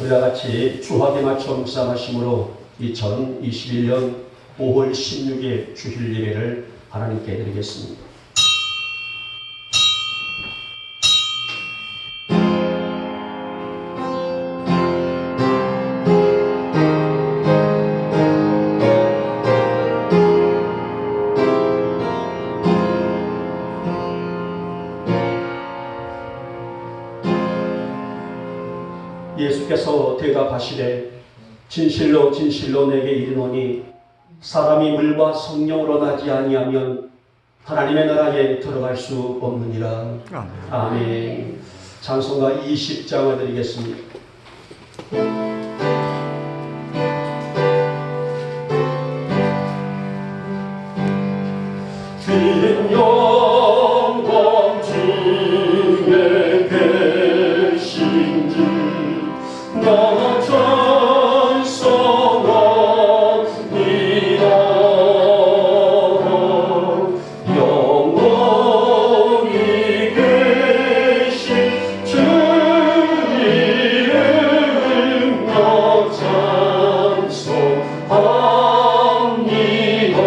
우리와 같이 주합에 맞춰 묵상하심으로 2021년 5월 16일 주일 예배를 하나님께 드리겠습니다. 예수께서 대답하시되 진실로 진실로 내게 이르노니 사람이 물과 성령으로 나지 아니하면 하나님의 나라에 들어갈 수 없느니라. 아멘. 찬송가 20장을 드리겠습니다. 긴 영광 중에 계신 주 나 찬송합니다. 영원히 계신 주 이름 나 찬송합니다.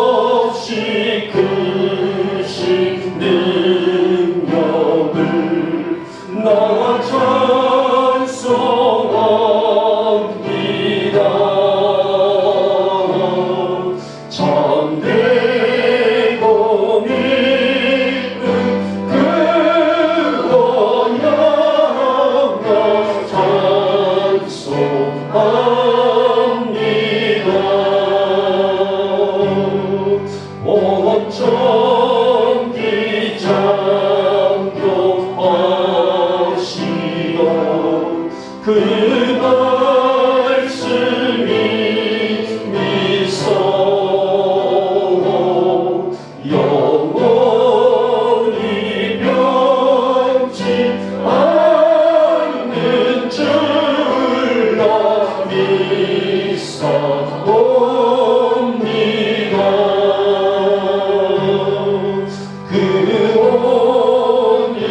한없이 크신 능력을 나 찬송합니다. 참되고 믿음 그 언약 나 찬송합니다. 온전히 창조하시고 그 말씀이 미소 영원히 변치 않는 줄로 믿사옵니다. 그 오늘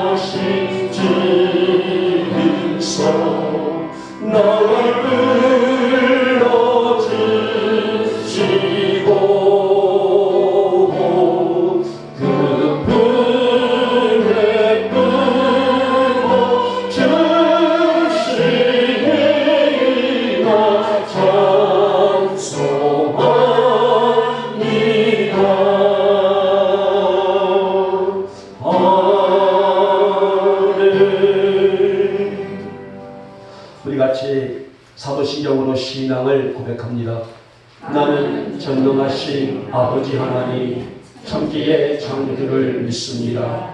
하신 증서 나를 불러주시고 그 품에 품어주시니 나 찬송합니다. 우리 같이 사도신경으로 신앙을 고백합니다. 나는 전능하신 아버지 하나님 천지의 창조주를 믿습니다.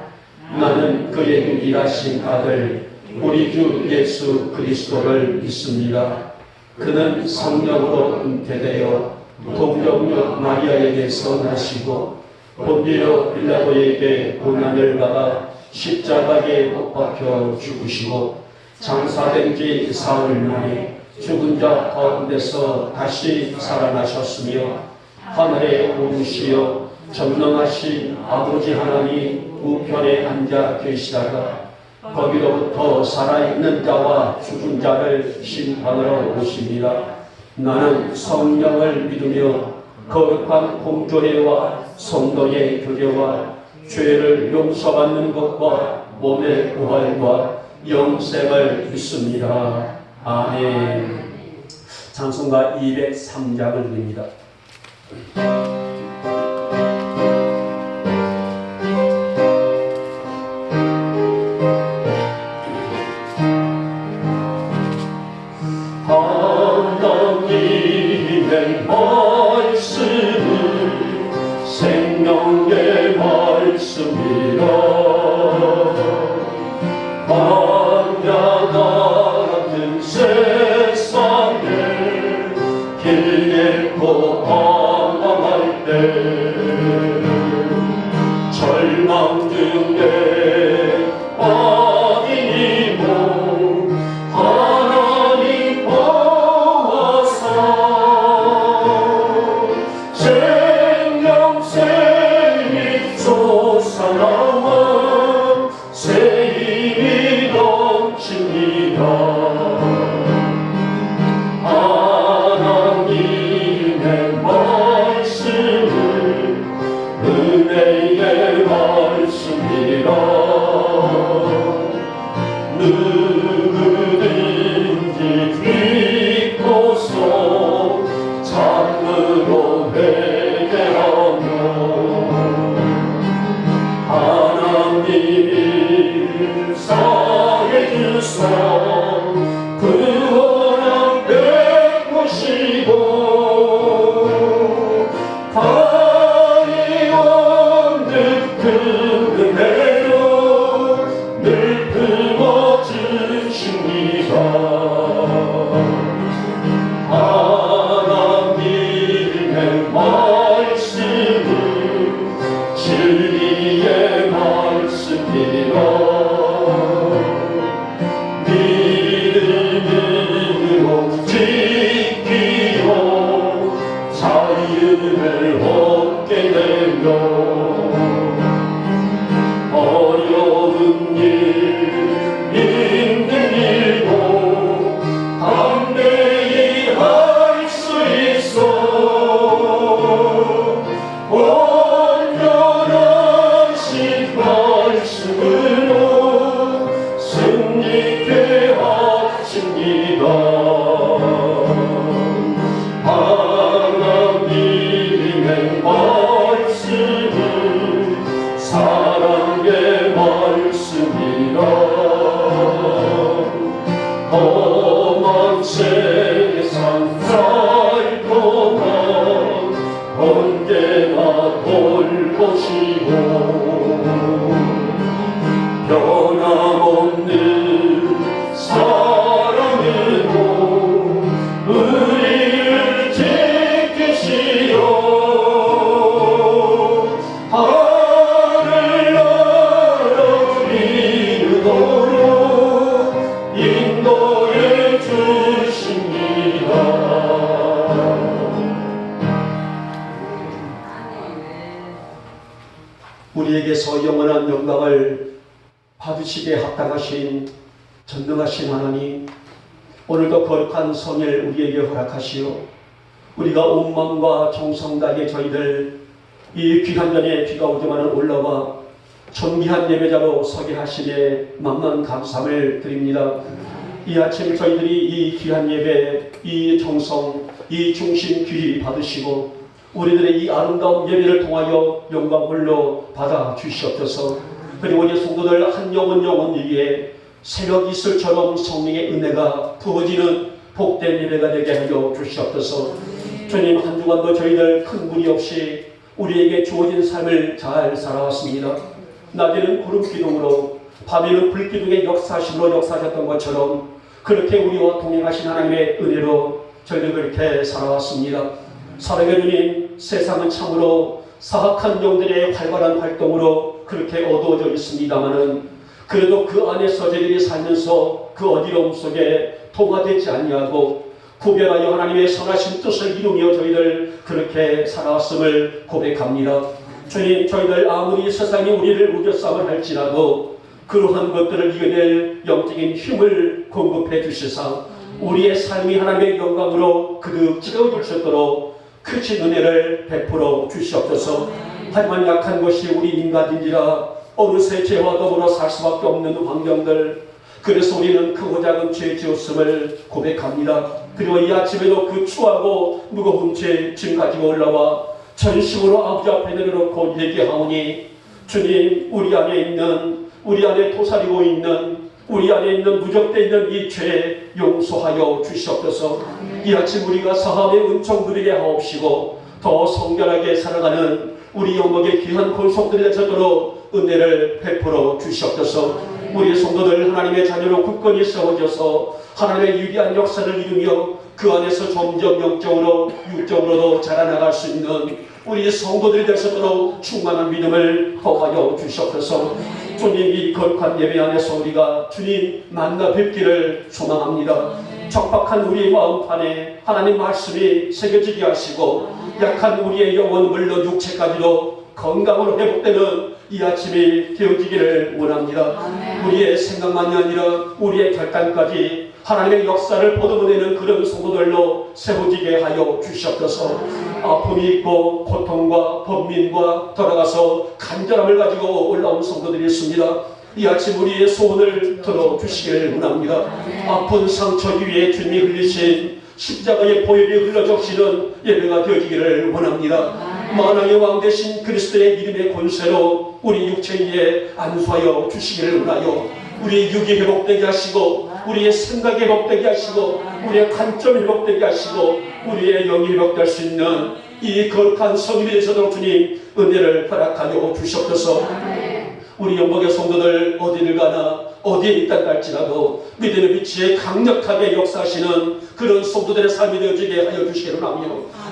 나는 그의 유일하신 아들 우리 주 예수 그리스도를 믿습니다. 그는 성령으로 잉태되어 동정녀 마리아에게서 나시고 본디오 빌라도에게 고난을 받아 십자가에 못 박혀 죽으시고 장사된 지 사흘 만에 죽은 자 가운데서 다시 살아나셨으며 하늘에 오르시어 전능하신 아버지 하나님 우편에 앉아 계시다가 거기로부터 살아있는 자와 죽은 자를 심판하러 오십니다. 나는 성령을 믿으며 거룩한 공교회와 성도의 교제와 죄를 용서받는 것과 몸의 부활과 영생을 믿습니다. 아멘. 찬송가 203장을 드립니다. 하나님의 말씀은 생명의 말씀이라 만나다 같은 세상에 길 잃고 방황할 때 절망 중에 빠지니 모 하나님 보아사 생명샘이 솟아나와 은혜의 말씀이라 누구든지 믿고서 참으로 회개하며 하나님이 사해 주사 구원함 베푸시고 다리 없는 그 은혜로 늘 품어주십니다. 하나님의 말씀은 진리의 말씀이라 믿음으로 지키고 자유를 얻게 되며 어려운 일 힘든 일도 담대히 할 수 있어 온전하신 말씀으로 승리케 하십니다. 하나님의 말씀은 사랑의 말씀이라 험한 세상 살고만 언제나 돌보시고 변함없는 사랑으로 우리를 지키시오 하늘나라 이루도록 인도해 주십니다. 우리에게서 영원한 영광을 받으시기에 합당하신 전능하신 하나님, 오늘도 거룩한 성일 우리에게 허락하시오. 우리가 온 마음과 정성 다해 저희들 이 귀한 전에 비가 오지만은 올라와 존귀한 예배자로 서게 하시기에 만만 감사함을 드립니다. 이 아침 저희들이 이 귀한 예배, 이 정성, 이 중심 귀히 받으시고 우리들의 이 아름다운 예배를 통하여 영광 홀로 받아 주시옵소서. 그리고 우리 성도들 한 영혼 위에 새벽 이슬처럼 성령의 은혜가 부어지는 복된 예배가 되게 하여 주시옵소서. 주님, 한 주간도 저희들 큰 무리 없이 우리에게 주어진 삶을 잘 살아왔습니다. 낮에는 구름 기둥으로 밤에는 불기둥의 역사심으로 역사하셨던 것처럼 그렇게 우리와 동행하신 하나님의 은혜로 저희들 그렇게 살아왔습니다. 사랑의 주님, 세상은 참으로 사악한 영들의 활발한 활동으로 그렇게 어두워져 있습니다마는 그래도 그 안에서 저희들이 살면서 그 어디로움 속에 통화되지 않냐고 구별하여 하나님의 선하신 뜻을 이루며 저희들 그렇게 살아왔음을 고백합니다. 주님, 저희들 아무리 세상이 우리를 우겨싸움을 할지라도 그러한 것들을 이겨낼 영적인 힘을 공급해 주시사 우리의 삶이 하나님의 영광으로 그득 채워줄 수 있도록 크신 은혜를 베풀어 주시옵소서. 하지만 약한 것이 우리 인간인지라 어느새 죄와 더불어 살 수밖에 없는 환경들, 그래서 우리는 크고 작은 죄 지었음을 고백합니다. 그리고 이 아침에도 그 추하고 무거운 죄 짐 가지고 올라와 전심으로 아버지 앞에 내려놓고 얘기하오니 주님, 우리 안에 도사리고 있는 우리 안에 있는 누적되어 있는 이 죄 용서하여 주시옵소서. 이 아침 우리가 사함의 은총 누리게 하옵시고 더 성결하게 살아가는 우리 영광의 귀한 권속들이 되도록 은혜를 베풀어 주시옵소서. 우리의 성도들 하나님의 자녀로 굳건히 세워져서 하나님의 위대한 역사를 이루며 그 안에서 점점 영적으로 육적으로도 자라나갈 수 있는 우리 성도들이 되도록 충만한 믿음을 더하여 주시옵소서. 주님, 이 거룩한 예배 안에서 우리가 주님 만나 뵙기를 소망합니다. 척박한 우리의 마음판에 하나님 말씀이 새겨지게 하시고 약한 우리의 영혼 물론 육체까지도 건강으로 회복되는 이 아침이 되어지기를 원합니다. 우리의 생각만이 아니라 우리의 결단까지 하나님의 역사를 보도문내는 그런 성도들로 세워지게 하여 주시옵소서. 아픔이 있고 고통과 번민과 돌아가서 간절함을 가지고 올라온 성도들이 있습니다. 이 아침 우리의 소원을 들어주시기를 원합니다. 아픈 상처 위에 주님이 흘리신 십자가의 보혈이 흘러적시는 예배가 되어지기를 원합니다. 만왕의 왕 되신 그리스도의 이름의 권세로 우리 육체 위에 안수하여 주시기를 원하여 우리의 육이 회복되게 하시고 우리의 생각이 회복되게 하시고 우리의 관점이 회복되게 하시고 우리의 영이 회복될 수 있는 이 거룩한 성일이 되시도록 주님 은혜를 허락하여 주시옵소서. 우리 영광의 성도들 어디를 가나 어디에 있다 할지라도 믿음의 빛에 강력하게 역사하시는 그런 성도들의 삶이 되어지게 하여 주시기를 하며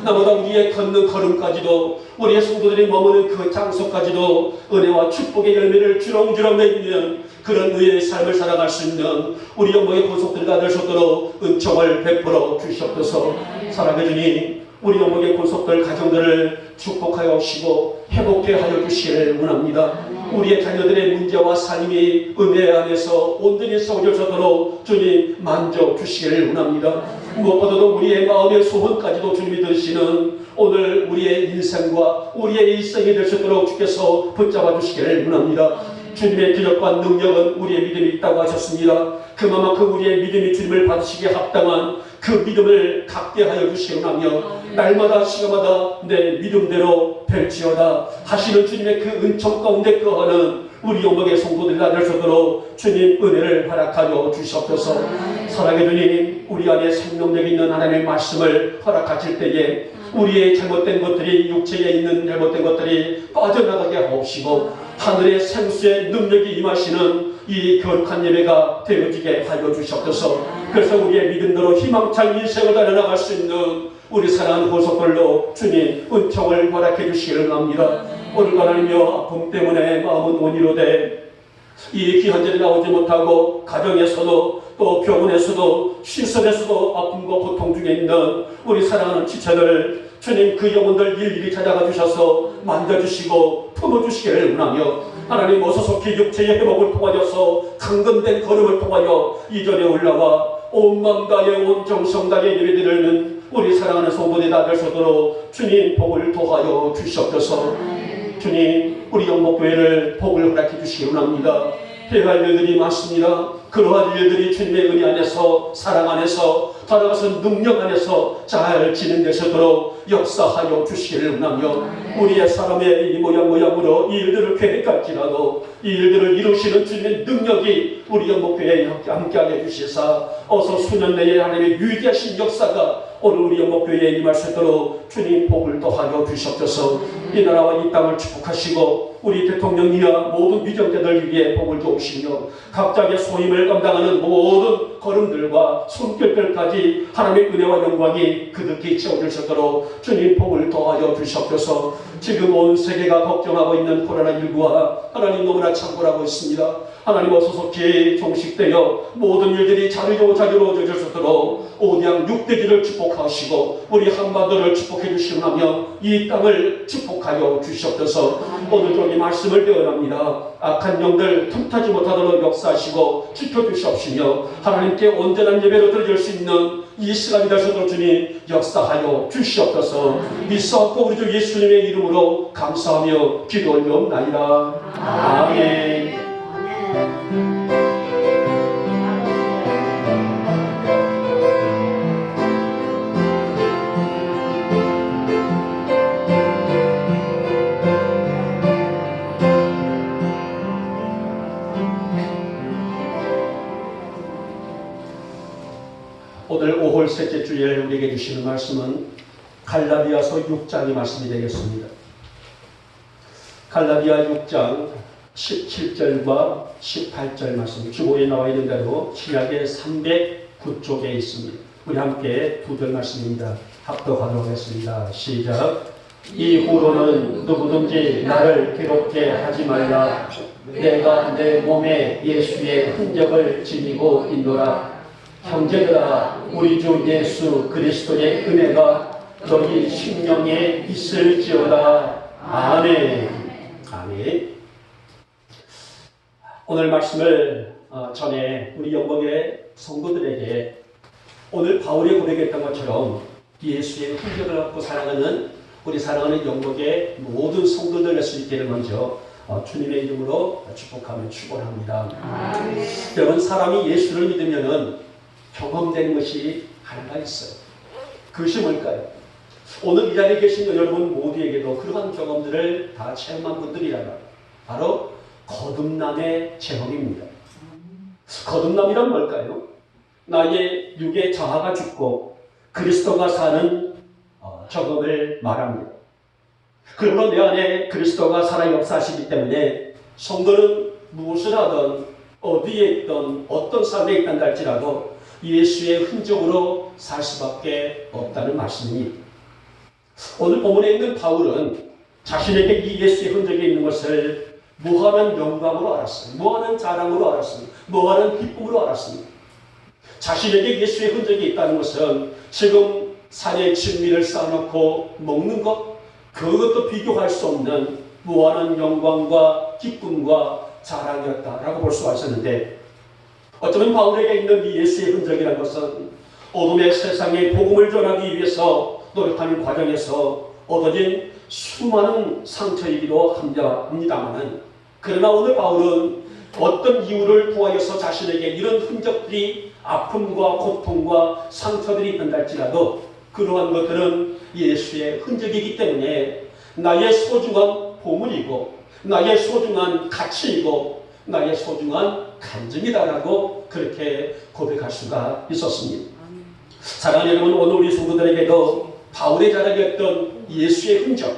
나보다 우리의 걷는 걸음까지도 우리의 성도들이 머무는 그 장소까지도 은혜와 축복의 열매를 주렁주렁 맺는 그런 의의 삶을 살아갈 수 있는 우리 영광의 권속들이 다 될 수 있도록 은총을 베풀어 주시옵소서. 사랑해 주님, 우리 영광의 권속들 가정들을 축복하여 주시고 회복해 하여 주시기를 원합니다. 우리의 자녀들의 문제와 삶이 은혜 안에서 온전히 세워져서도록 주님 만져 주시기를 원합니다. 무엇보다도 우리의 마음의 소원까지도 주님이 들으시는 오늘 우리의 인생과 우리의 일생이 될 수 있도록 주께서 붙잡아 주시기를 원합니다. 주님의 기적과 능력은 우리의 믿음이 있다고 하셨습니다. 그만큼 우리의 믿음이 주님을 받으시기에 합당한 그 믿음을 갖게 하여 주시기를 하며 날마다 시간마다 내 믿음대로 펼치어다 하시는 주님의 그 은총 가운데 거하는 우리 영광의 성도들이 다 될 수 있도록 주님 은혜를 허락하여 주시옵소서. 사랑해 주님, 우리 안에 생명력 있는 하나님의 말씀을 허락하실 때에 우리의 잘못된 것들이 육체에 있는 잘못된 것들이 빠져나가게 하옵시고 하늘의 생수의 능력이 임하시는 이 거룩한 예배가 되어지게 하여 주시옵소서. 그래서 우리의 믿음대로 희망찬 인생을 달려나갈 수 있는 우리 사랑하는 권속들로 주님 은총을 허락해 주시기를 합니다. 오늘 하나님여 아픔 때문에 마음은 원이로되 이 귀한 자리에 나오지 못하고 가정에서도 또 병원에서도 시설에서도 아픔과 고통 중에 있는 우리 사랑하는 지체들 주님 그 영혼들 일일이 찾아가 주셔서 만져주시고 품어주시기를 원하며 하나님 어서 속히 육체의 회복을 통하여서 강건된 걸음을 통하여 이전에 올라와 온 마음 다해 온 정성 다해 예배드리는 우리 사랑하는 성도들이 다 될 수 있도록 주님 복을 도하여 주시옵소서. 주님 우리 영목교회를 복을 허락해 주시기 원합니다. 해갈 일들이 많습니다. 그러한 일들이 주님의 은혜 안에서 사랑 안에서 따라가서 능력 안에서 잘 진행되시도록 역사하여 주시기를 원하며 우리의 사람의 이 모양으로 이 일들을 계획할지라도 이 일들을 이루시는 주님의 능력이 우리 영목교회에 함께하게 주시사 어서 수년 내에 하나님의 유익하신 역사가 오늘 우리 영목교회에 임할 수 있도록 주님 복을 더하여 주시옵소서. 이 나라와 이 땅을 축복하시고 우리 대통령이나 모든 위정자들 위해 복을 주옵시며 각자의 소임을 감당하는 모든 걸음들과 손길들까지 하나님의 은혜와 영광이 그득히 채워질 수 있도록 주님 복을 더하여 주시옵소서. 지금 온 세계가 걱정하고 있는 코로나19와 하나님 너무나 참고하고 있습니다. 하나님 어서 속히 종식되어 모든 일들이 자유로워져질 수 있도록 온양 육대기를 축복하시고 우리 한반도를 축복해 주시며 이 땅을 축복하여 주시옵소서. 오늘도 이 말씀을 배워납니다. 악한 영들 틈타지 못하도록 역사하시고 지켜주시옵시며 하나님께 온전한 예배로 드릴 수 있는 이 시간이 되셔도 주님 역사하여 주시옵소서. 믿사옵고 우리 주 예수님의 이름으로 감사하며 기도 올려옵나이다. 아멘. 오늘 5월 셋째 주일 우리에게 주시는 말씀은 갈라디아서 6장의 말씀이 되겠습니다. 갈라디아 6장 17절과 18절 말씀 주보에 나와 있는 대로 신약의 309쪽에 있습니다. 우리 함께 두 절 말씀입니다. 합독하도록 하겠습니다. 시작. 이후로는 누구든지 나를 괴롭게 하지 말라. 내가 내 몸에 예수의 흔적을 지니고 있노라. 형제들아, 우리 주 예수 그리스도의 은혜가 너희 심령에 있을지어다. 아멘. 아멘. 오늘 말씀을 전에 우리 영광의 성도들에게 오늘 바울이 고백했던 것처럼 예수의 흔적을 갖고 살아가는 우리 사랑하는 영광의 모든 성도들 될 수 있기를 먼저 주님의 이름으로 축복하며 축원합니다. 여러분, 사람이 예수를 믿으면은 경험되는 것이 하나가 있어요. 그것이 뭘까요? 오늘 이 자리에 계신 여러분 모두에게도 그러한 경험들을 다 체험한 분들이란 말이에요. 바로 거듭남의 체험입니다. 거듭남이란 뭘까요? 나의 육의 자아가 죽고 그리스도가 사는 경험을 말합니다. 그러므로 내 안에 그리스도가 살아 역사하시기 때문에 성도는 무엇을 하든 어디에 있든 어떤 삶에 있든 할지라도 예수의 흔적으로 살 수밖에 없다는 말씀입니다. 오늘 본문에 있는 바울은 자신에게 이 예수의 흔적이 있는 것을 무한한 영광으로 알았습니다. 무한한 자랑으로 알았습니다. 무한한 기쁨으로 알았습니다. 자신에게 예수의 흔적이 있다는 것은 지금 산에 진미를 쌓아놓고 먹는 것, 그것도 비교할 수 없는 무한한 영광과 기쁨과 자랑이었다라고 볼 수가 있었는데, 어쩌면 바울에게 있는 이 예수의 흔적이라는 것은 어둠의 세상에 복음을 전하기 위해서 노력하는 과정에서 얻어진 수많은 상처이기도 합니다만은, 그러나 오늘 바울은 어떤 이유를 통하여서 자신에게 이런 흔적들이 아픔과 고통과 상처들이 있다 할지라도 그러한 것들은 예수의 흔적이기 때문에 나의 소중한 보물이고 나의 소중한 가치이고 나의 소중한 간증이다라고 그렇게 고백할 수가 있었습니다. 사랑하는 여러분, 오늘 우리 성도들에게도 바울의 자랑이었던 예수의 흔적,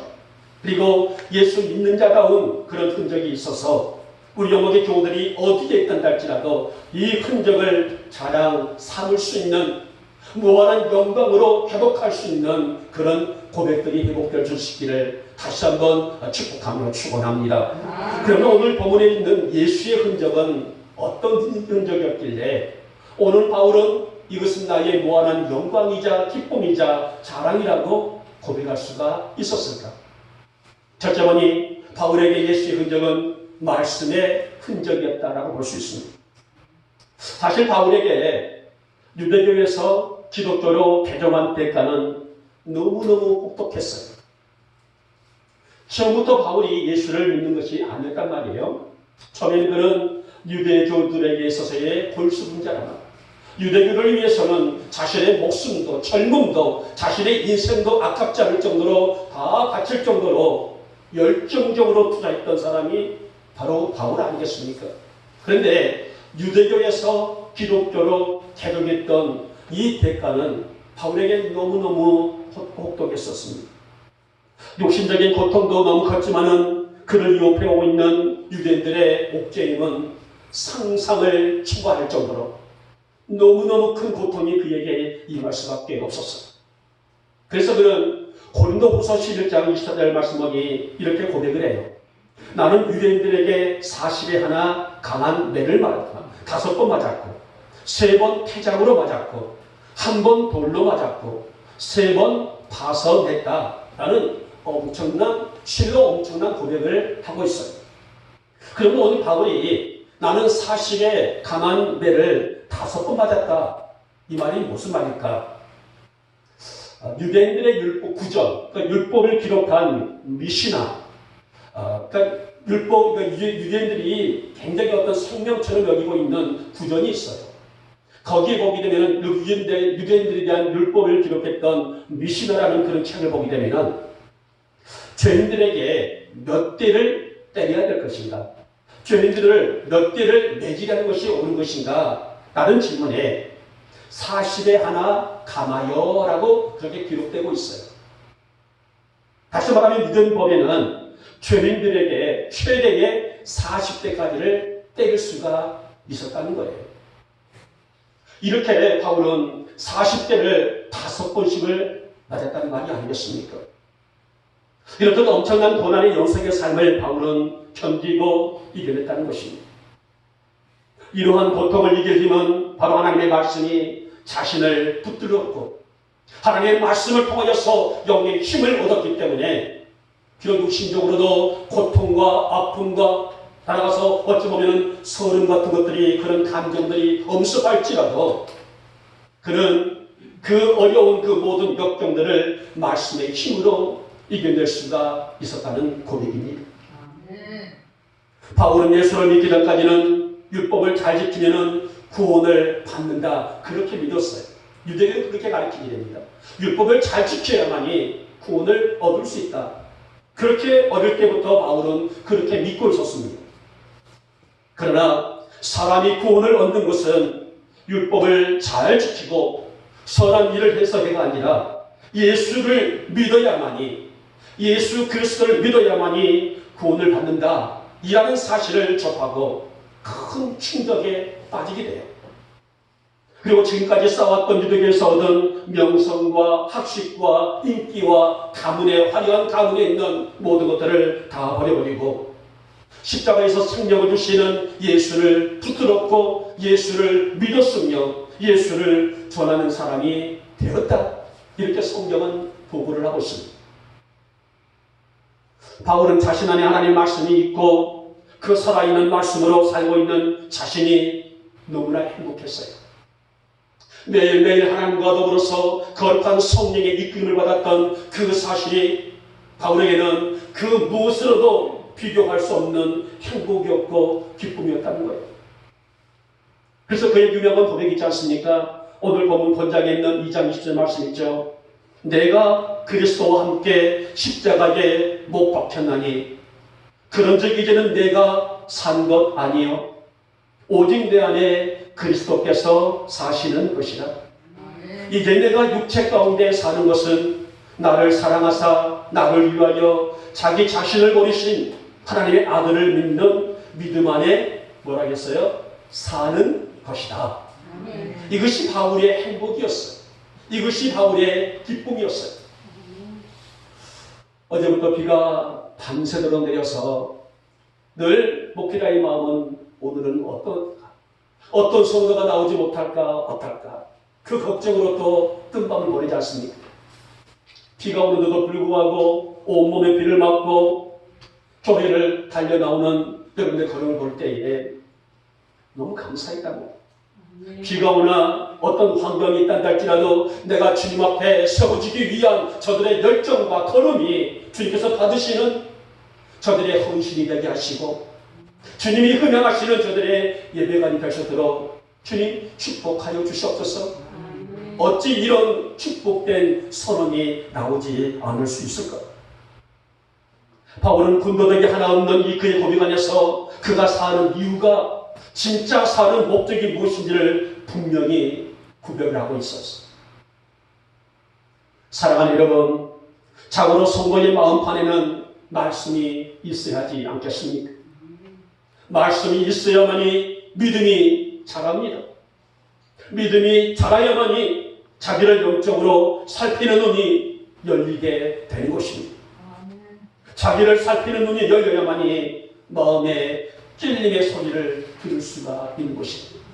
그리고 예수 믿는 자다운 그런 흔적이 있어서 우리 영역의 교우들이 어디에 있든 할지라도 이 흔적을 자랑 삼을 수 있는 무한한 영광으로 회복할 수 있는 그런 고백들이 회복될 수 있기를 다시 한번 축복하며 축원합니다. 그러면 오늘 본문에 있는 예수의 흔적은 어떤 흔적이었길래 오늘 바울은 이것은 나의 무한한 영광이자 기쁨이자 자랑이라고 고백할 수가 있었을까? 첫째 보니 바울에게 예수의 흔적은 말씀의 흔적이었다라고 볼 수 있습니다. 사실 바울에게 유대교에서 기독교로 개종한 때까는 너무너무 혹독했어요. 처음부터 바울이 예수를 믿는 것이 아니었단 말이에요. 처음에는 그는 유대교들에게 있어서의 골수분자라. 유대교를 위해서는 자신의 목숨도 젊음도 자신의 인생도 아깝지 않을 정도로 다 바칠 정도로 열정적으로 투자했던 사람이 바로 바울 아니겠습니까? 그런데 유대교에서 기독교로 개종했던 이 대가는 바울에게 너무너무 혹독했었습니다. 욕심적인 고통도 너무 컸지만은 그를 위협해오고 있는 유대인들의 옥죄임은 상상을 초과할 정도로 너무너무 큰 고통이 그에게 임할 수밖에 없었어요. 그래서 그는 고린도후서 11장 24절 말씀하기 이렇게 고백을 해요. 나는 유대인들에게 40에 하나 강한 매를 맞았다. 5번 맞았고 3번 태장으로 맞았고 1번 돌로 맞았고 3번 파서 냈다라는 엄청난 실로 엄청난 고백을 하고 있어요. 그러면 오늘 바울이 나는 40에 강한 매를 5번 맞았다. 이 말이 무슨 말일까? 유대인들의 율법 구전, 그러니까 율법을 기록한 미시나, 그러니까 유대인들이 굉장히 어떤 생명처럼 여기고 있는 구전이 있어요. 거기에 보게 되면 유대인들에 대한 율법을 기록했던 미시나라는 그런 책을 보게 되면 죄인들에게 몇 대를 때려야 될 것인가? 죄인들을 몇 대를 매질하는 것이 옳은 것인가? 라는 질문에 40에 하나 감하여 라고 그렇게 기록되고 있어요. 다시 말하면 유대법에는 죄인들에게 최대의 40대까지를 때릴 수가 있었다는 거예요. 이렇게 바울은 40대를 5번씩을 맞았다는 말이 아니겠습니까? 이렇듯 엄청난 고난의 영생의 삶을 바울은 견디고 이겨냈다는 것입니다. 이러한 고통을 이길 힘은 바로 하나님의 말씀이 자신을 붙들었고 하나님의 말씀을 통하여서 영의 힘을 얻었기 때문에 비록 육신적으로도 고통과 아픔과 따라가서 어찌 보면 서름 같은 것들이, 그런 감정들이 엄습할지라도 그는 그 어려운 그 모든 역경들을 말씀의 힘으로 이겨낼 수가 있었다는 고백입니다. 바울은 예수를 믿기 전까지는 율법을 잘 지키면 구원을 받는다, 그렇게 믿었어요. 유대인은 그렇게 가르치게 됩니다. 율법을 잘 지켜야만이 구원을 얻을 수 있다. 그렇게 어릴 때부터 바울은 그렇게 믿고 있었습니다. 그러나 사람이 구원을 얻는 것은 율법을 잘 지키고 선한 일을 해서 해가 아니라 예수를 믿어야만이, 예수 그리스도를 믿어야만이 구원을 받는다, 이라는 사실을 접하고 큰 충격에 빠지게 돼요. 그리고 지금까지 쌓아왔던 유대교에서 얻은 명성과 학식과 인기와 가문의, 화려한 가문에 있는 모든 것들을 다 버려버리고 십자가에서 생명을 주시는 예수를 붙들었고 예수를 믿었으며 예수를 전하는 사람이 되었다, 이렇게 성경은 보고를 하고 있습니다. 바울은 자신 안에 하나님 말씀이 있고 그 살아있는 말씀으로 살고 있는 자신이 너무나 행복했어요. 매일매일 하나님과 더불어서 거룩한 성령의 이끌림을 받았던 그 사실이 바울에게는 그 무엇으로도 비교할 수 없는 행복이었고 기쁨이었다는 거예요. 그래서 그의 유명한 고백이 있지 않습니까? 오늘 본문 본장에 있는 2장 20절 말씀 있죠. 내가 그리스도와 함께 십자가에 못 박혔나니 그런즉 이제는 내가 산 것 아니요 오직 내 안에 그리스도께서 사시는 것이라. 이제 내가 육체 가운데 사는 것은 나를 사랑하사 나를 위하여 자기 자신을 버리신 하나님의 아들을 믿는 믿음 안에 뭐라겠어요? 사는 것이다. 이것이 바울의 행복이었어요. 이것이 바울의 기쁨이었어요. 어제부터 비가 밤새도록 내려서 늘 목회자의 마음은 오늘은 어떤 성도가 나오지 못할까 어떨까, 그 걱정으로 또 뜬밤을 보내지 않습니까? 비가 오는데도 불구하고 온몸에 비를 맞고 교회를 달려 나오는 여러분의 걸음을 볼 때에 너무 감사했다고. 비가 오나 어떤 환경이 있단다 할지라도 내가 주님 앞에 세워지기 위한 저들의 열정과 걸음이 주님께서 받으시는 저들의 헌신이 되게 하시고 주님이 흠양하시는 저들의 예배관이 되시도록 주님 축복하여 주시옵소서. 어찌 이런 축복된 선언이 나오지 않을 수 있을까? 바울은 군더더기 하나 없는 이 그의 고백 안에서 그가 사는 이유가, 진짜 사는 목적이 무엇인지를 분명히 구별을 하고 있었어요. 사랑하는 여러분, 자고로 성도의 마음판에는 말씀이 있어야 하지 않겠습니까? 말씀이 있어야만이 믿음이 자랍니다. 믿음이 자라야만이 자기를 영적으로 살피는 눈이 열리게 되는 것입니다. 자기를 살피는 눈이 열려야만이 마음의 찔림의 소리를 들을 수가 있는 것입니다.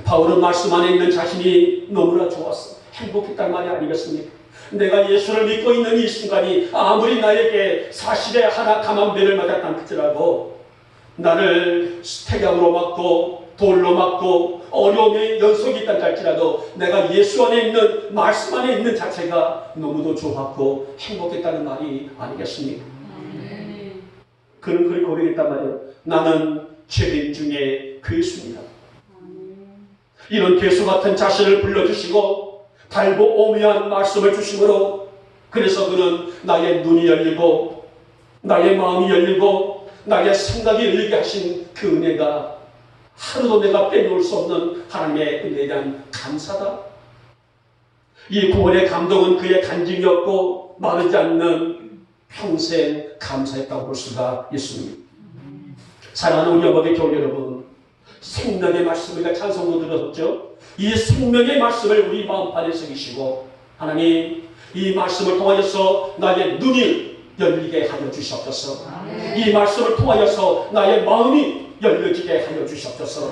바울은 말씀 안에 있는 자신이 너무나 좋았어. 행복했단 말이 아니겠습니까? 내가 예수를 믿고 있는 이 순간이 아무리 나에게 사실에 하나 감한배를 맞았다 할지라도 나를 스택약으로 맞고 돌로 맞고 어려움의 연속이 있다 할지라도 내가 예수 안에 있는 말씀 안에 있는 자체가 너무도 좋았고 행복했다는 말이 아니겠습니까? 그는 그렇게 고백했단 말이에요. 나는 죄인 중에 괴수입니다. 이런 괴수 같은 자신을 불러주시고 달고 오묘한 말씀을 주심으로, 그래서 그는 나의 눈이 열리고 나의 마음이 열리고 나의 생각이 열리게 하신 그 은혜가 하루도 내가 빼놓을 수 없는 하나님의 은혜에 대한 감사다. 이 구원의 감동은 그의 간증이었고 마르지 않는 평생 감사했다고 볼 수가 있습니다. 사랑하는 우리 어머니 교우 여러분, 생명의 말씀을 우리가 찬송도 들었죠. 이 생명의 말씀을 우리 마음판에 새기시고 하나님, 이 말씀을 통하여서 나의 눈이 열리게 하여 주시옵소서. 이 말씀을 통하여서 나의 마음이 열려지게 하여 주시옵소서.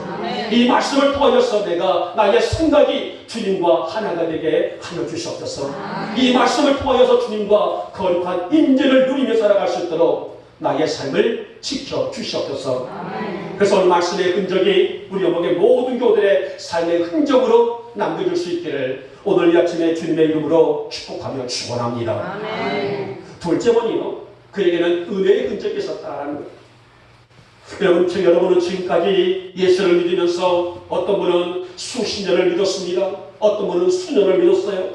이 말씀을 통하여서 내가 나의 생각이 주님과 하나가 되게 하여 주시옵소서. 이 말씀을 통하여서 주님과 거룩한 임재를 누리며 살아갈 수 있도록 나의 삶을 지켜주시옵소서. 그래서 오늘 말씀의 흔적이 우리 영목의 모든 교들의 삶의 흔적으로 남겨줄 수 있기를 오늘 이 아침에 주님의 이름으로 축복하며 축원합니다. 둘째 번이요, 그에게는 은혜의 흔적이 있었다라는 것. 여러분은 지금까지 예수를 믿으면서 어떤 분은 수십 년을 믿었습니다. 어떤 분은 수년을 믿었어요.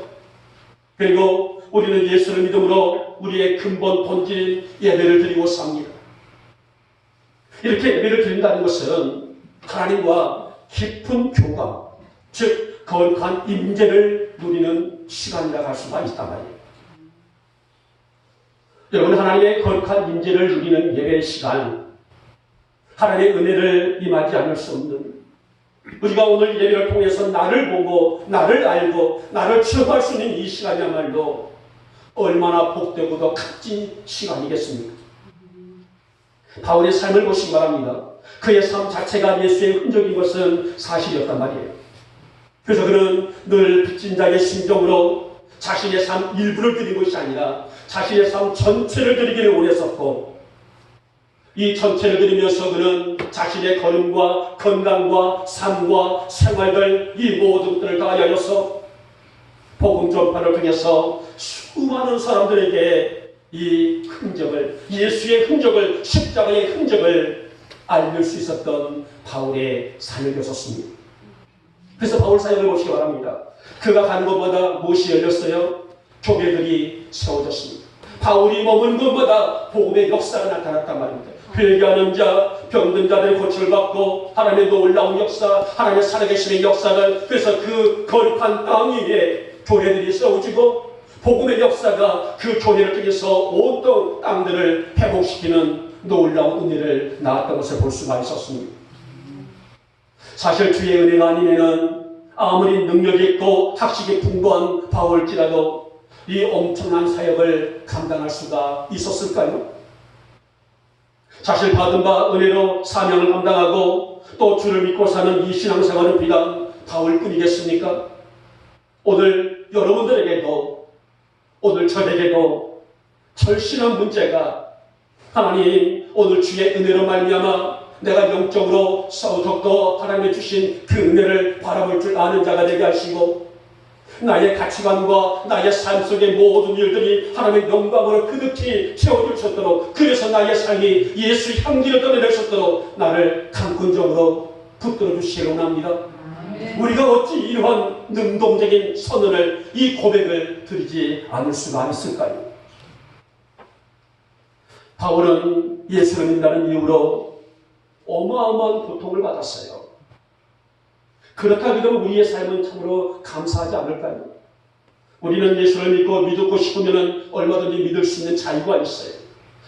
그리고 우리는 예수를 믿음으로 우리의 근본 본질인 예배를 드리고 삽니다. 이렇게 예배를 드린다는 것은 하나님과 깊은 교감, 즉 거룩한 임재를 누리는 시간이라고 할 수가 있단 말이에요. 여러분, 하나님의 거룩한 임재를 누리는 예배의 시간, 하나님의 은혜를 임하지 않을 수 없는, 우리가 오늘 예배를 통해서 나를 보고 나를 알고 나를 체험할 수 있는 이 시간이야말로 얼마나 복되고도 값진 시간이겠습니까? 바울의 삶을 보시기 바랍니다. 그의 삶 자체가 예수의 흔적인 것은 사실이었단 말이에요. 그래서 그는 늘 빚진 자의 심정으로 자신의 삶 일부를 드린 것이 아니라 자신의 삶 전체를 드리기를 원했었고, 이 전체를 드리면서 그는 자신의 걸음과 건강과 삶과 생활들 이 모든 것들을 다하여서 복음 전파를 통해서 수많은 사람들에게 이 흔적을, 예수의 흔적을, 십자가의 흔적을 알릴 수 있었던 바울의 삶이었습니다. 그래서 바울 사역을 보시기 바랍니다. 그가 가는 곳마다 무엇이 열렸어요? 교회들이 세워졌습니다. 바울이 머문 곳마다 복음의 역사가 나타났단 말입니다. 회개하는 자, 병든 자들의 고침을 받고 하나님의 놀라운 역사, 하나님의 살아계심의 역사를, 그래서 그 거룩한 땅 위에 교회들이 세워지고 복음의 역사가 그 교회를 통해서 온통 땅들을 회복시키는 놀라운 은혜를 낳았던 것을 볼 수가 있었습니다. 사실 주의 은혜가 아니면은 아무리 능력이 있고 학식이 풍부한 바울지라도 이 엄청난 사역을 감당할 수가 있었을까요? 사실 받은 바 은혜로 사명을 감당하고 또 주를 믿고 사는 이 신앙생활은 비단 바울뿐이겠습니까? 오늘 여러분들에게도, 오늘 저에게도 절실한 문제가, 하나님 오늘 주의 은혜로 말미암아 내가 영적으로 더욱더 하나님의 주신 그 은혜를 바라볼 줄 아는 자가 되게 하시고, 나의 가치관과 나의 삶 속의 모든 일들이 하나님의 영광으로 그득히 채워줄 수 있도록, 그래서 나의 삶이 예수 향기를 떠내낼 수 있도록 나를 강권적으로 붙들어 주시기 원합니다. 우리가 어찌 이러한 능동적인 선언을, 이 고백을 드리지 않을 수가 있을까요? 바울은 예수를 믿는다는 이유로 어마어마한 고통을 받았어요. 그렇다고 해도 우리의 삶은 참으로 감사하지 않을까요? 우리는 예수를 믿고 싶으면 얼마든지 믿을 수 있는 자유가 있어요.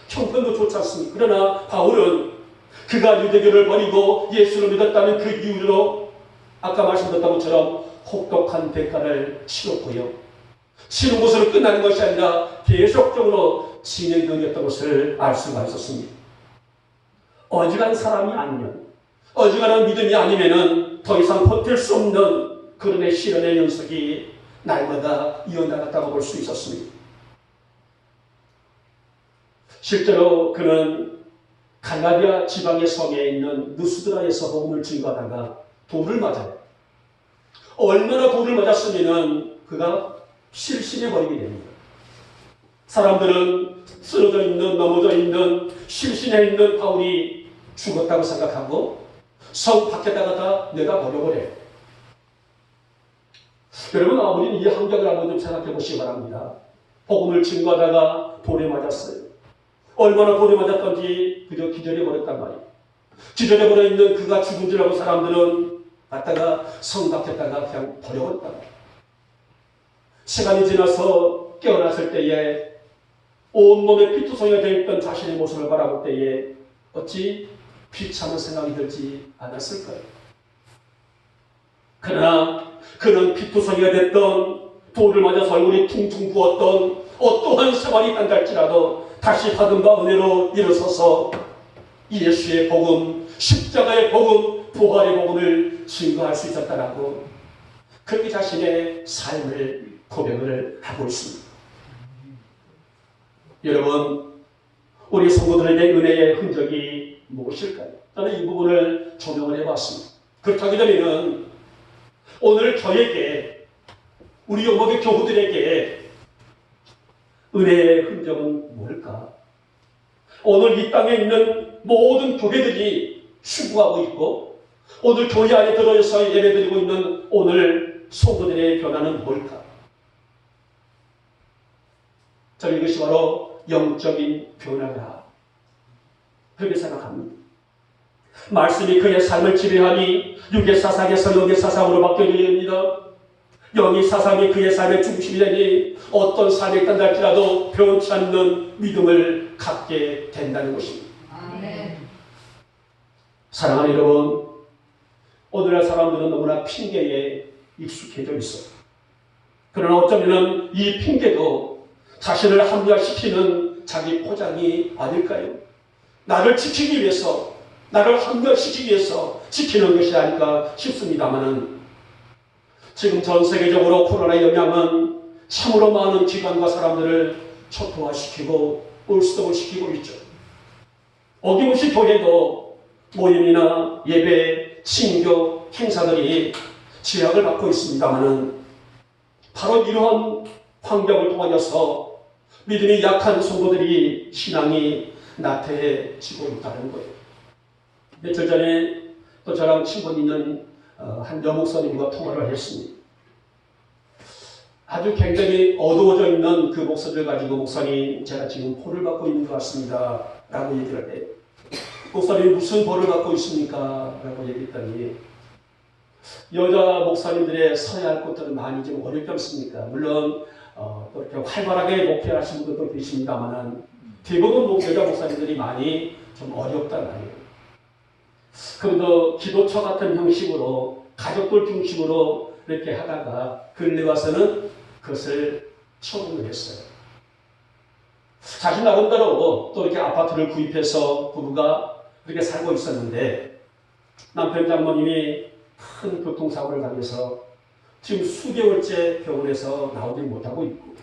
형편도 좋지 않습니까? 그러나 바울은 그가 유대교를 버리고 예수를 믿었다는 그 이유로 아까 말씀드렸던 것처럼 혹독한 대가를 치렀고요. 치는 것으로 끝나는 것이 아니라 계속적으로 진행형이었던 것을 알 수가 있었습니다. 어지간한 사람이 아니면, 어지간한 믿음이 아니면은 더 이상 버틸 수 없는 그런 시련의 연속이 날마다 이어나갔다고 볼 수 있었습니다. 실제로 그는 갈라디아 지방의 성에 있는 느스드라에서 복음을 증거하다가 돌을 맞아요. 얼마나 돌을 맞았으면 그가 실신해 버리게 됩니다. 사람들은 쓰러져 있는, 넘어져 있는, 실신해 있는 바울이 죽었다고 생각하고 성 밖에다가 다 내다 버려버려요. 여러분, 아버지는 이 환경을 한번 좀 생각해 보시기 바랍니다. 복음을 증거하다가 돌에 맞았어요. 얼마나 돌에 맞았던지 그저 기절해 버렸단 말이에요. 기절해 버려 있는 그가 죽은 줄 알고 사람들은 갔다가 성 밖에다가 그냥 버려버렸단 말이에요. 시간이 지나서 깨어났을 때에 온몸에 피투성이가 되어 있던 자신의 모습을 바라볼 때에 어찌 비참한 생각이 들지 않았을까요? 그러나 그는 피투성이가 됐던, 돌을 맞아서 얼굴이 퉁퉁 부었던 어떠한 생활이 있단 할지라도 다시 받은 바 은혜로 일어서서 예수의 복음, 십자가의 복음, 부활의 복음을 증거할 수 있었다라고 그렇게 자신의 삶을 고백을 하고 있습니다. 여러분, 우리 성도들에게 은혜의 흔적이 무엇일까요? 저는 이 부분을 조명을 해봤습니다. 그렇다기 전에는 오늘 저에게, 우리 영목의 교우들에게 은혜의 흔적은 뭘까? 오늘 이 땅에 있는 모든 교회들이 추구하고 있고, 오늘 교회 안에 들어서 예배드리고 있는 오늘 성도들의 변화는 뭘까? 저는 이것이 바로 영적인 변화다, 그렇게 생각합니다. 말씀이 그의 삶을 지배하니 육의 사상에서 영의 사상으로 바뀌어야 됩니다. 영의 사상이 그의 삶의 중심이 되니 어떤 삶에 있다 할지라도 변치 않는 믿음을 갖게 된다는 것입니다. 아멘. 사랑하는 여러분, 오늘날 사람들은 너무나 핑계에 익숙해져 있어요. 그러나 어쩌면 이 핑계도 자신을 합리화시키는 자기 포장이 아닐까요? 나를 지키기 위해서, 나를 합리화시키기 위해서 지키는 것이 아닐까 싶습니다만은, 지금 전 세계적으로 코로나의 영향은 참으로 많은 기관과 사람들을 초토화시키고 올스톱을 시키고 있죠. 어김없이 교회도 모임이나 예배, 신교, 행사들이 제약을 받고 있습니다만은, 바로 이러한 환경을 통하여서 믿음이 약한 성도들이 신앙이 나태해지고 있다는 거예요. 며칠 전에 또 저랑 친분 있는 한 여목사님과 통화를 했습니다. 아주 굉장히 어두워져 있는 그 목소리를 가지고, 목사님, 제가 지금 볼을 받고 있는 것 같습니다 라고 얘기를 해요. 목사님, 무슨 볼을 받고 있습니까? 라고 얘기했더니, 여자 목사님들의 서야 할 것들은 많이 좀 어렵지 않습니까? 물론 또 이렇게 활발하게 목회하시는 분들도 계십니다만, 대부분 여자 목사님들이 많이 좀 어렵단 말이에요. 그런데 기도처 같은 형식으로 가족들 중심으로 이렇게 하다가 근래 와서는 그것을 처분을 했어요. 자신 나름대로 또 이렇게 아파트를 구입해서 부부가 그렇게 살고 있었는데, 남편 장모님이 큰 교통사고를 당해서 지금 수개월째 병원에서 나오지 못하고 있고,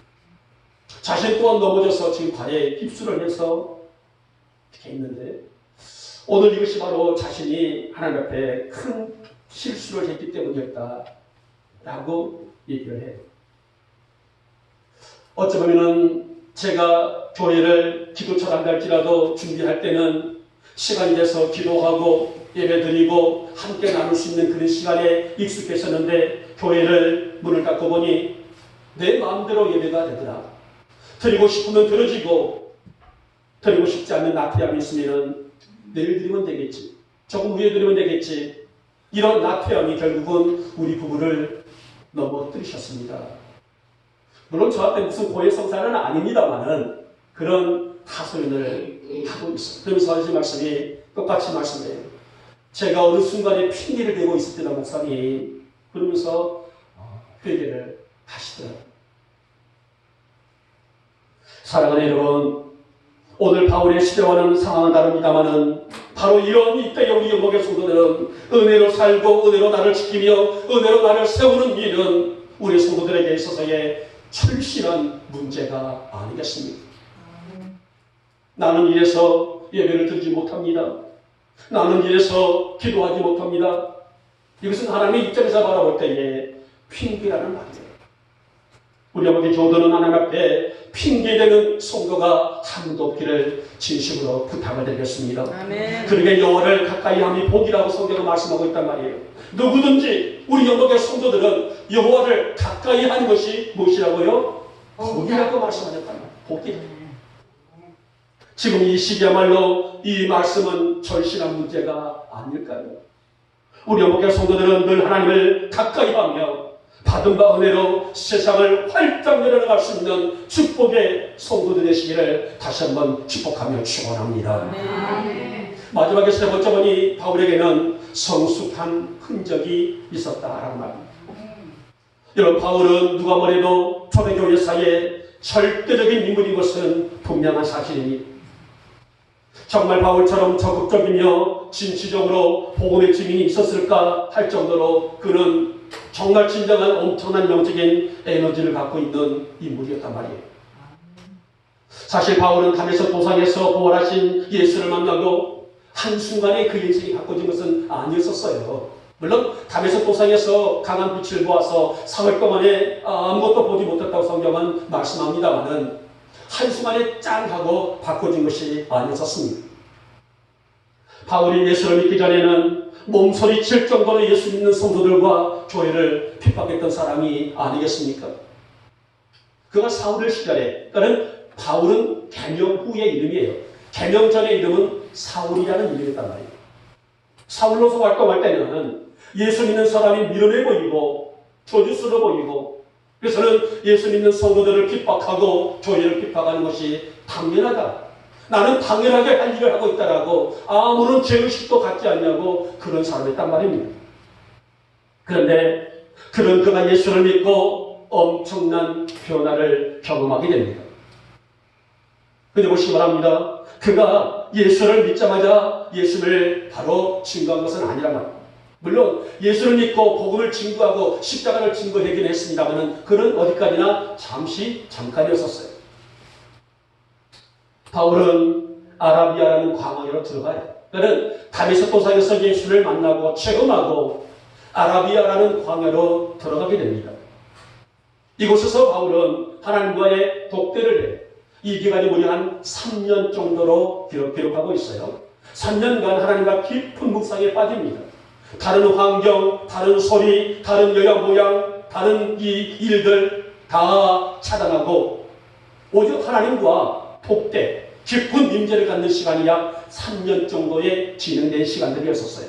자신 또한 넘어져서 지금 발에 깁스를 해서 이렇게 있는데, 오늘 이것이 바로 자신이 하나님 앞에 큰 실수를 했기 때문이었다라고 얘기를 해요. 어쩌면 제가 교회를 기도처 안 갈지라도 준비할 때는 시간이 돼서 기도하고 예배드리고 함께 나눌 수 있는 그런 시간에 익숙했었는데, 교회를 문을 닫고 보니 내 마음대로 예배가 되더라. 드리고 싶으면 들어지고, 드리고 싶지 않는 나태함이 있으면 내일 드리면 되겠지, 조금 후에 드리면 되겠지, 이런 나태함이 결국은 우리 부부를 넘어뜨리셨습니다. 물론 저한테 무슨 고해 성사는 아닙니다만은 그런 하소연을 하고 있어요. 그러면서 하신 말씀이 똑같이 말씀해요. 제가 어느 순간에 핑계를 대고 있을 때나 목사님, 그러면서 회개를 하시더라고요. 사랑하는 여러분, 오늘 바울의 시대와는 상황은 다릅니다만은, 바로 이런 이때의 우리 영목의 성도들은 은혜로 살고 은혜로 나를 지키며 은혜로 나를 세우는 일은 우리 성도들에게 있어서의 철실한 문제가 아니겠습니까? 나는 이래서 예배를 드리지 못합니다. 나는 이래서 기도하지 못합니다. 이것은 하나님의 입장에서 바라볼 때에 핑계라는 말이에요. 우리 아버지 교도는 하나님 앞에 핑계되는 성도가 한도 없기를 진심으로 부탁을 드리겠습니다. 아멘. 그러게 여호와를 가까이 함이 복이라고 성경은 말씀하고 있단 말이에요. 누구든지 우리 영역의 성도들은 여호와를 가까이 하는 것이 무엇이라고요? 복이라고 말씀하셨단 말이에요. 복이다. 지금 이 시기야말로 이 말씀은 절실한 문제가 아닐까요? 우리 영역의 성도들은 늘 하나님을 가까이 하며 받은 바 은혜로 세상을 활짝 열어나갈 수 있는 축복의 성도들 되시기를 다시 한번 축복하며 축원합니다. 네. 마지막에 세 번째 보니 바울에게는 성숙한 흔적이 있었다라는 말입니다. 여러분, 바울은 누가 뭐래도 초대교회 사이에 절대적인 인물인 것은 분명한 사실입니다. 정말 바울처럼 적극적이며 진취적으로 복음의 증인이 있었을까 할 정도로 그는 정말 진정한 엄청난 영적인 에너지를 갖고 있는 인물이었단 말이에요. 사실 바울은 담에서 도상에서 부활하신 예수를 만나고 한순간에 그 인생이 바꿔진 것은 아니었었어요. 물론 담에서 도상에서 강한 빛을 보아서 3월 동안에 아무것도 보지 못했다고 성경은 말씀합니다만은 한순간에 짠 하고 바꿔진 것이 아니었었습니다. 바울이 예수를 믿기 전에는 몸소리칠 정도로 예수 믿는 성도들과 교회를 핍박했던 사람이 아니겠습니까? 그가 사울의 시절에, 그러니까 바울은 개명 후의 이름이에요. 개명 전의 이름은 사울이라는 이름이었단 말이에요. 사울로서 활동할 때는 예수 믿는 사람이 미련해 보이고 저주스러워 보이고, 그래서는 예수 믿는 성도들을 핍박하고 교회를 핍박하는 것이 당연하다. 나는 당연하게 할 일을 하고 있다라고 아무런 죄의식도 갖지 않냐고 그런 사람이었단 말입니다. 그런데 그런 그가 예수를 믿고 엄청난 변화를 경험하게 됩니다. 근데 보시기 바랍니다. 그가 예수를 믿자마자 예수를 바로 증거한 것은 아니란 말입니다. 물론 예수를 믿고 복음을 증거하고 십자가를 증거하긴 했습니다만 그는 어디까지나 잠깐이었었어요. 바울은 아라비아라는 광야로 들어가요. 그는 다메섹 도상에서 예수를 만나고 체험하고 아라비아라는 광야로 들어가게 됩니다. 이곳에서 바울은 하나님과의 독대를 해요. 이 기간이 무려 한 3년 정도로 기록하고 있어요. 3년간 하나님과 깊은 묵상에 빠집니다. 다른 환경, 다른 소리, 다른 여양 모양, 다른 이 일들 다 차단하고 오직 하나님과 독대, 깊은 임재를 갖는 시간이 약 3년 정도에 진행된 시간들이었었어요.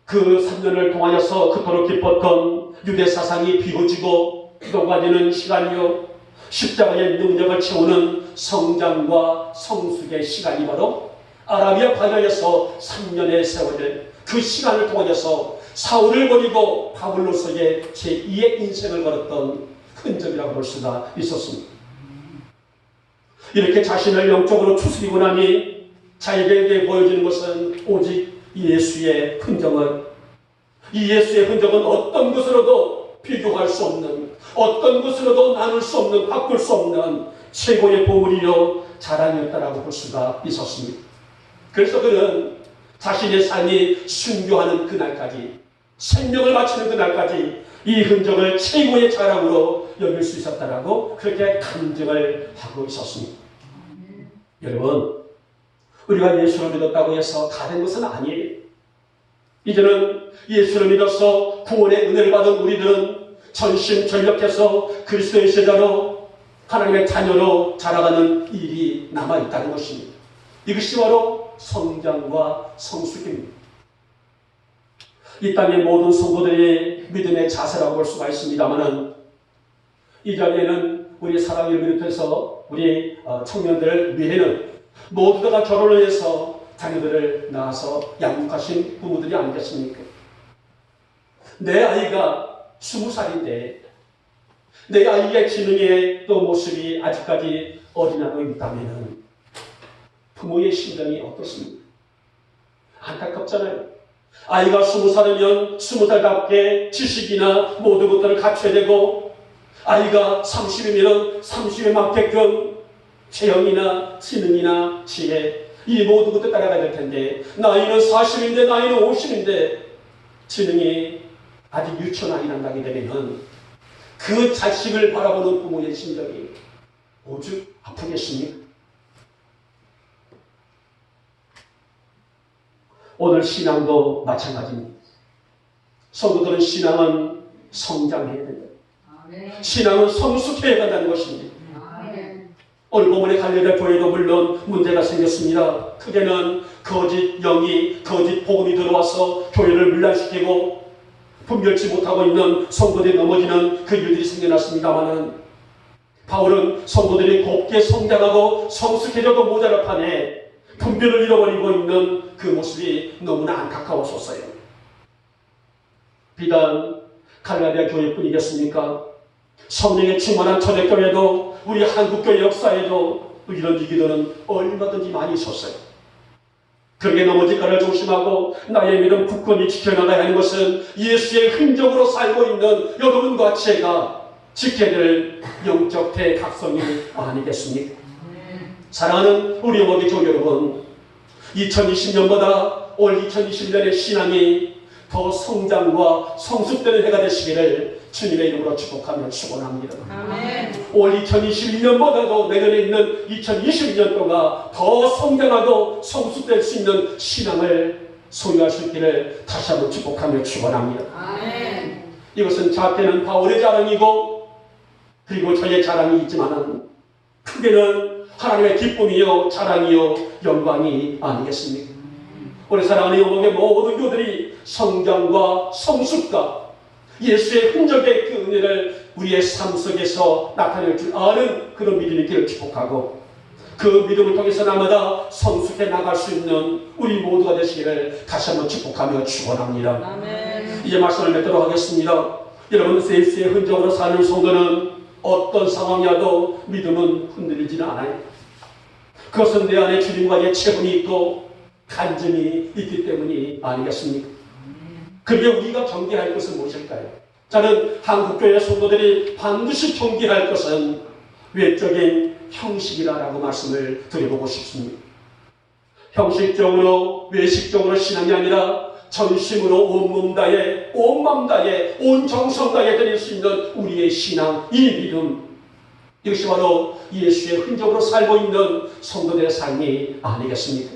그 3년을 통하여서 그토록 기뻤던 유대 사상이 비워지고 녹아지는 시간이요, 십자가의 능력을 채우는 성장과 성숙의 시간이 바로 아라비아 광야에서 3년의 세월을, 그 시간을 통하여서 사울을 버리고 바울로서의 제2의 인생을 걸었던 흔적이라고 볼 수가 있었습니다. 이렇게 자신을 영적으로 추스리고 나니 자기에게 보여지는 것은 오직 예수의 흔적은, 이 예수의 흔적은 어떤 것으로도 비교할 수 없는, 어떤 것으로도 나눌 수 없는, 바꿀 수 없는 최고의 보물이요 자랑이었다라고 볼 수가 있었습니다. 그래서 그는 자신의 삶이 순교하는 그날까지, 생명을 바치는 그날까지 이 흔적을 최고의 자랑으로 여길 수 있었다라고 그렇게 간증을 하고 있었습니다. 여러분, 우리가 예수를 믿었다고 해서 다 된 것은 아니에요. 이제는 예수를 믿어서 구원의 은혜를 받은 우리들은 전심전력해서 그리스도의 제자로 하나님의 자녀로 자라가는 일이 남아있다는 것입니다. 이것이 바로 성장과 성숙입니다. 이 땅의 모든 성도들이 믿음의 자세라고 볼 수가 있습니다만 이 자리에는 우리 사랑을 비롯해서 우리 청년들 위에는 모두 다 결혼을 해서 자녀들을 낳아서 양육하신 부모들이 아니겠습니까? 내 아이가 20살인데 내 아이의 지능의 또 모습이 아직까지 어린아이로 있다면 부모의 심정이 어떻습니까? 안타깝잖아요. 아이가 20살이면 20살답게 지식이나 모든 것들을 갖춰야 되고, 아이가 30이면 30에 맞게끔 체형이나 지능이나 지혜, 이 모든 것도 따라가야 될 텐데, 나이는 40인데 나이는 50인데 지능이 아직 유치원 아이 난다게 되면 그 자식을 바라보는 부모의 심정이 오죽 아프겠습니까? 오늘 신앙도 마찬가지입니다. 성도들은 신앙은 성장해야 된다. 신앙은 성숙해야 한다는 것입니다. 오늘 본문에 관련된 교회도 물론 문제가 생겼습니다. 크게는 거짓 영이, 거짓 복음이 들어와서 교회를 물란시키고 분별치 못하고 있는 성도들이 넘어지는 그 일들이 생겨났습니다마는 바울은 성도들이 곱게 성장하고 성숙해져도 모자랄 판에 분별을 잃어버리고 있는 그 모습이 너무나 안타까웠었어요. 비단 갈라디아 교회뿐이겠습니까? 성령의 충만한 초대교회도 우리 한국교회 역사에도 이런 위기들은 얼마든지 많이 있었어요. 그렇게 넘어질까를 조심하고 나의 믿음 굳건히 지켜나가야 하는 것은 예수의 흔적으로 살고 있는 여러분과 제가 지켜야 될 영적 대각성이 아니겠습니까? 사랑하는 우리 영혼의 교회 여러분, 2020년보다 올 2021년의 신앙이 더 성장과 성숙되는 해가 되시기를 주님의 이름으로 축복하며 축원합니다. 올 2021년보다도 내년에 있는 2022년도가 더 성장하고 성숙될 수 있는 신앙을 소유할 수 있기를 다시 한번 축복하며 축원합니다. 이것은 작게는 바울의 자랑이고 그리고 저의 자랑이 있지만은 크게는 하나님의 기쁨이요 자랑이요 영광이 아니겠습니까? 우리 사랑하는 영혼의 모든 교들이 성장과 성숙과 예수의 흔적의 그 은혜를 우리의 삶 속에서 나타낼 줄 아는 그런 믿음이 있기를 축복하고 그 믿음을 통해서 날마다 성숙해 나갈 수 있는 우리 모두가 되시기를 다시 한번 축복하며 축원합니다. 이제 말씀을 맺도록 하겠습니다. 여러분, 예수의 흔적으로 사는 성도는 어떤 상황이라도 믿음은 흔들리지는 않아요. 그것은 내 안에 주님과의 체험이 있고 간증이 있기 때문이 아니겠습니까? 그게 우리가 경계할 것은 무엇일까요? 저는 한국교회 성도들이 반드시 경계할 것은 외적인 형식이라고 말씀을 드려보고 싶습니다. 형식적으로 외식적으로 신앙이 아니라 전심으로 온몸 다해 온 맘 다해 온 정성 다해 드릴 수 있는 우리의 신앙, 이 믿음, 이것이 바로 예수의 흔적으로 살고 있는 성도들의 삶이 아니겠습니까?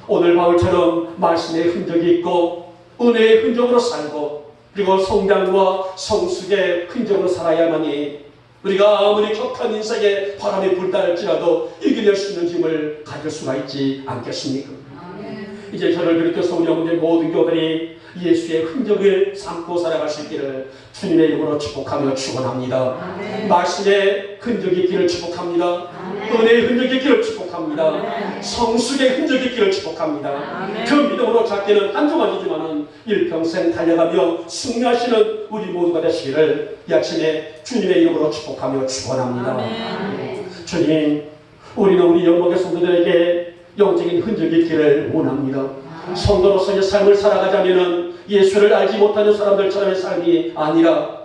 오늘 바울처럼 말씀의 흔적이 있고 은혜의 흔적으로 살고 그리고 성장과 성숙의 흔적으로 살아야만이 우리가 아무리 격한 인생에 바람이 불다할지라도 이겨낼 수 있는 힘을 가질 수가 있지 않겠습니까? 이제 저를 비롯해서 우리 영혼의 모든 교들이 예수의 흔적을 삼고 살아갈 수 있기를 주님의 이름으로 축복하며 축원합니다. 말씀의 흔적이 있기를 축복합니다. 은혜의 흔적이 있기를 축복합니다. 성숙의 흔적이 있기를 축복합니다. 그 믿음으로 작게는 한동안이지만은 일평생 달려가며 승리하시는 우리 모두가 되시기를 이 아침에 주님의 이름으로 축복하며 축원합니다. 주님, 우리는 우리 영목의 성도들에게 영적인 흔적이 있기를 원합니다. 성도로서의 삶을 살아가자면 예수를 알지 못하는 사람들처럼의 삶이 아니라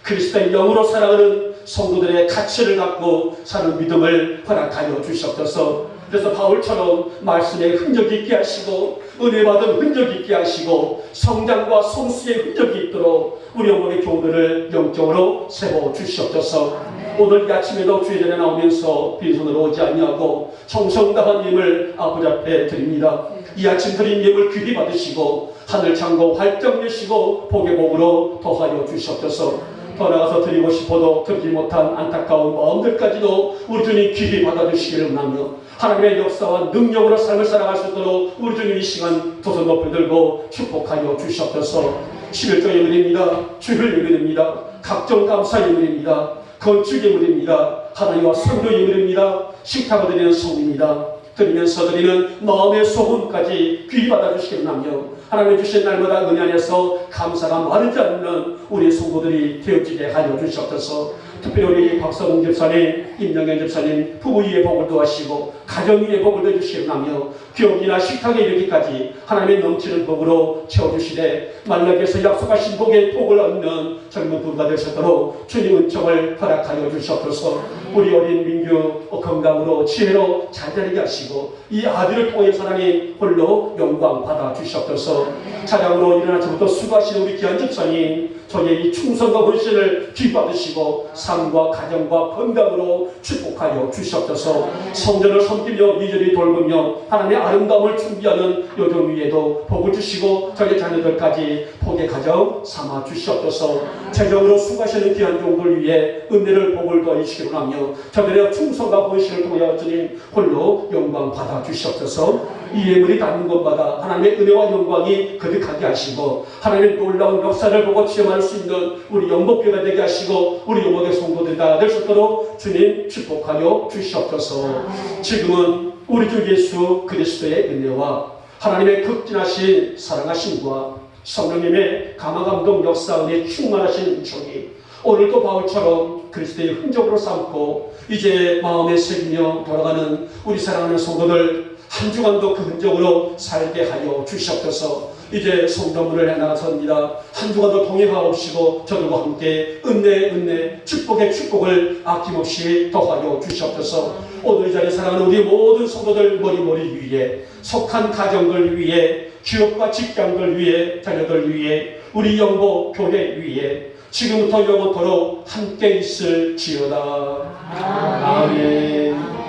그리스도의 영으로 살아가는 성도들의 가치를 갖고 사는 믿음을 허락하여 주시옵소서. 그래서 바울처럼 말씀의 흔적이 있게 하시고 은혜 받은 흔적이 있게 하시고 성장과 성수의 흔적이 있도록 우리 영혼의 교우들을 영적으로 세워 주시옵소서. 오늘 이 아침에도 주의 전에 나오면서 빈손으로 오지 아니하고 정성 다한 힘을 아버지 앞에 드립니다. 이 아침 드린 예물 귀히 받으시고 하늘 창고 활짝 여시고 복의 복으로 더하여 주시옵소서. 더 나아가서 드리고 싶어도 드리지 못한 안타까운 마음들까지도 우리 주님 귀히 받아주시기를 원하며 하나님의 역사와 능력으로 삶을 살아갈 수 있도록 우리 주님 이 시간 두 손 높이 들고 축복하여 주시옵소서. 11조 예물입니다. 주일 예물입니다. 각종 감사 예물입니다. 건축 예물입니다. 하나님과 성도 예물입니다. 식탁을 드리는 성입니다. 드리면서 드리는 마음의 소금까지 귀히 받아주시기를 하며 하나님 주신 날마다 은혜 안에서 감사가 마르지 않는 우리 성도들이 되어지게 하여 주시옵소서. 특별히 우리 박성훈 집사님, 임영현 집사님 부부 위에 복을 도하시고 가정 위에 복을 더해주시기를 하며 기업이나 식탁에 이르기까지 하나님의 넘치는 복으로 채워주시되 말라기에서 약속하신 복의 복을 얻는 젊은 부부가 되셨도록 주님 은총을 허락하여 주시옵소서. 우리 어린 민규 건강으로 지혜로 잘 자라게 하시고 이 아들을 통해 하나님 홀로 영광 받아 주시옵소서. 차량으로 일어나 저부터 수고하시는 우리 귀한 집사님 저의 이 충성과 헌신을 기받으시고 삶과 가정과 건강으로 축복하여 주시옵소서. 성전을 섬기며 미전히 돌보며 하나님의 아름다움을 준비하는 요즘 위에도 복을 주시고 저희 자녀들까지 복의 가정 삼아 주시옵소서. 재정으로 수고하시는 귀한 종들 위해 은혜를 복을 더해주시기로 하며 저들의 충성과 헌신을 통하여 주님 홀로 영광 받아 주시옵소서. 이 예물이 닿는 곳마다 하나님의 은혜와 영광이 거듭하게 하시고 하나님의 놀라운 역사를 보고 체험할 수 있는 우리 영복교가 되게 하시고 우리 영복의 성도들이 될 수 있도록 주님 축복하여 주시옵소서. 지금은 우리 주 예수 그리스도의 은혜와 하나님의 극진하신 사랑하심과 성령님의 감화감동 역사 은혜 충만하신 은총이 오늘도 바울처럼 그리스도의 흔적으로 삼고 이제 마음에 새기며 돌아가는 우리 사랑하는 성도들 한 주간도 그 흔적으로 살게 하여 주시옵소서. 이제 성도문을 해나가서입니다. 한 주간도 동행하옵시고 저들과 함께 은혜 축복의 축복을 아낌없이 더하여 주시옵소서. 오늘 이 자리에 사랑하는 우리 모든 성도들 머리 위에 속한 가정들 위에 기업과 직장들 위에 자녀들 위에 우리 영보 교회 위에 지금부터 영원토록 함께 있을지어다. 아멘.